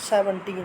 17۔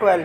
12۔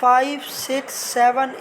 5، 6، 7،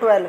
12۔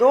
2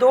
2